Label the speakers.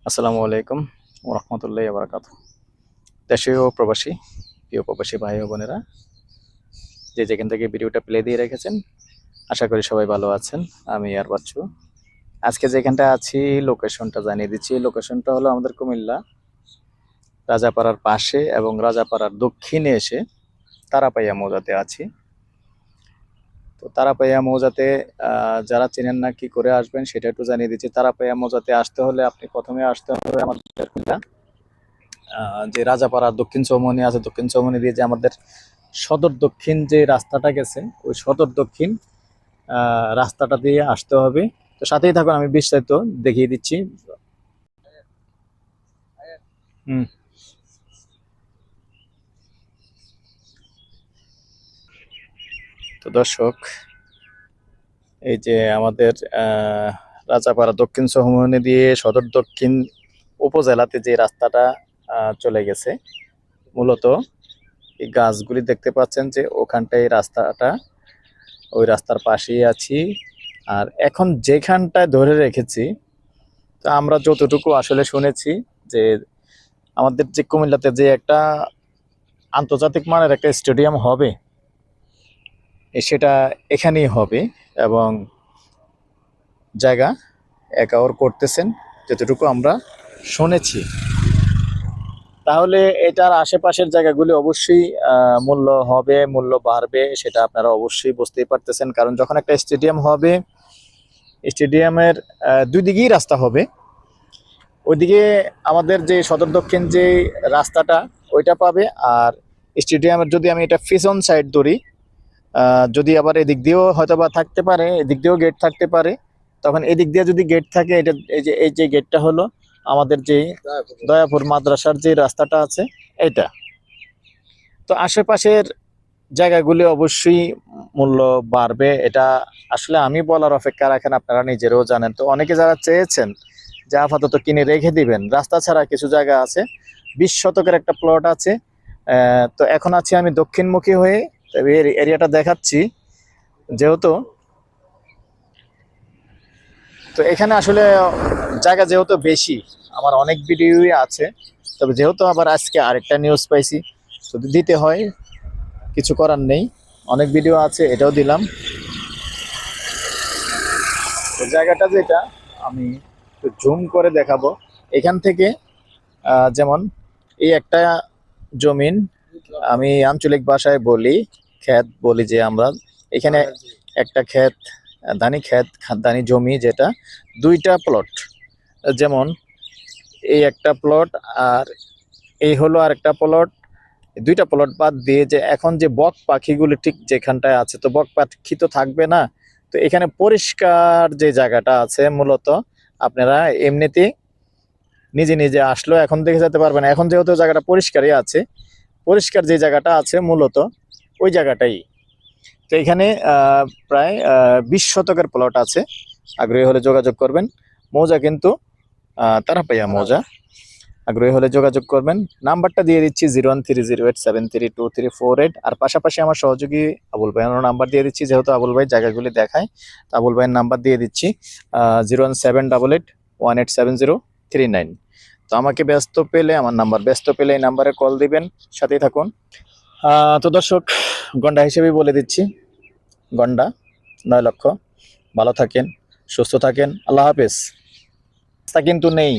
Speaker 1: আসসালামু আলাইকুম রহমতুল্লাহ বারাকাতু। দেশীয় ও প্রবাসী, প্রিয় প্রবাসী ভাই ও বোনেরা, যে যেখান থেকে ভিডিওটা প্লে দিয়ে রেখেছেন, আশা করি সবাই ভালো আছেন। আমি আর বাচ্চু আজকে যেখানটা আছি, লোকেশনটা জানিয়ে দিচ্ছি। লোকেশনটা হলো আমাদের কুমিল্লা রাজাপাড়ার পাশে এবং রাজাপাড়ার দক্ষিণে এসে তারাপাইয়া মৌজাতে আছি। তো তারাপাইয়া মৌজাতে যারা চেনেন না, কি করে আসবেন সেটা একটু জানিয়ে দিচ্ছি। তারাপাইয়া মৌজাতে আসতে হলে আপনি প্রথমে আসতে হবে আমাদের যে রাজাপাড়া দক্ষিণ চৌমনি আছে, দক্ষিণ চৌমনি দিয়ে যে আমাদের সদর দক্ষিণ যে রাস্তাটা গেছে, ওই সদর দক্ষিণ রাস্তাটা দিয়ে আসতে হবে। তো সাথেই থাকুন, আমি বিস্তারিত দেখিয়ে দিচ্ছি। হুম। তো দর্শক, এই যে আমাদের রাজাপাড়া দক্ষিণ চৌমনি দিয়ে সদর দক্ষিণ উপজেলাতে যে রাস্তাটা চলে গেছে, মূলত এই গাছগুলি দেখতে পাচ্ছেন যে ওখানটায় রাস্তাটা, ওই রাস্তার পাশেই আছি। আর এখন যেখানটায় ধরে রেখেছি, তো আমরা যতটুকু আসলে শুনেছি যে আমাদের যে কুমিল্লাতে যে একটা আন্তর্জাতিক মানের একটা স্টেডিয়াম হবে, সেটা এখানেই হবে এবং জায়গা একাওর করতেছেন যতটুকু আমরা শুনেছি। তাহলে এটার আশেপাশের জায়গাগুলি অবশ্যই মূল্য হবে, মূল্য বাড়বে, সেটা আপনারা অবশ্যই বুঝতেই পারতেছেন। কারণ যখন একটা স্টেডিয়াম হবে, স্টেডিয়ামের দুই দিকেই রাস্তা হবে। ওইদিকে আমাদের যে সদর দক্ষিণ যে রাস্তাটা, ওইটা পাবে। আর স্টেডিয়ামের যদি আমি এটা পিছন সাইড ধরি, যদি আবার এদিক দিয়েও হয়তো বা থাকতে পারে, এদিক দিয়েও গেট থাকতে পারে, তখন এদিক দিয়ে যদি গেট থাকে, এটা এই যে গেটটা হলো আমাদের যে দয়াপুর মাদ্রাসার যে রাস্তাটা আছে, এটা। তো আশেপাশের জায়গাগুলি অবশ্যই মূল্য বাড়বে, এটা আসলে আমি বলার অপেক্ষা রাখেন, আপনারা নিজেরাও জানেন। তো অনেকে যারা চেয়েছেন যে আপাতত কিনে রেখে দিবেন, রাস্তা ছাড়া কিছু জায়গা আছে, 20 শতকের একটা প্লট আছে। তো এখন আছি আমি দক্ষিণমুখী হয়ে, তবে এরিয়াটা দেখাচ্ছি। যেহেতু তো এখানে আসলে জায়গা যেহেতু বেশি, আমার অনেক ভিডিওই আছে, তবে যেহেতু আবার আজকে আরেকটা নিউজ পাইছি, তো দিতে হয়, কিছু করার নেই। অনেক ভিডিও আছে, এটাও দিলাম। তো জায়গাটা যেটা আমি একটু জুম করে দেখাবো, এখান থেকে যেমন এই একটা জমিন, আমি আঞ্চলিক ভাষায় বলি ক্ষেত বলি, যে আমরা এখানে একটা ক্ষেত, ধানি ক্ষেত, ধানি জমি, যেটা দুইটা প্লট। যেমন এই একটা প্লট আর এই হলো আরেকটা প্লট। দুইটা প্লট বাদ দিয়ে যে এখন যে বক পাখিগুলি ঠিক যেখানটায় আছে, তো বক পাখি তো থাকবে না। তো এখানে পরিষ্কার যে জায়গাটা আছে, মূলত আপনারা এমনিতে নিজে নিজে আসলেও এখন দেখে যেতে পারবেন। এখন যেহেতু জায়গাটা পরিষ্কারই আছে, পরিষ্কার যে জায়গাটা আছে মূলত ওই জায়গাটাই। তো এখানে প্রায় 20 শতকের প্লট আছে। আগ্রহী হলে যোগাযোগ করবেন। মৌজা কিন্তু তারাপাইয়া মৌজা। আগ্রহী হলে যোগাযোগ করবেন। নাম্বারটা দিয়ে দিচ্ছি 01308732348। আর পাশাপাশি আমার সহযোগী আবুল ভাইয়ের নাম্বার দিয়ে দিচ্ছি, যেহেতু আবুল ভাই জায়গাগুলি দেখায়। তো আবুল ভাইয়ের নাম্বার দিয়ে দিচ্ছি 01788187039। তো আমাকে ব্যস্ত পেলে, আমার নাম্বার ব্যস্ত পেলে এই নাম্বারে কল দিবেন, সাথেই থাকুন। তো দর্শক, গন্ডা হিসেবেই বলে দিচ্ছি, গন্ডা 9 লক্ষ। ভালো থাকেন, সুস্থ থাকেন, আল্লাহ হাফেজ। রাস্তা কিন্তু নেই,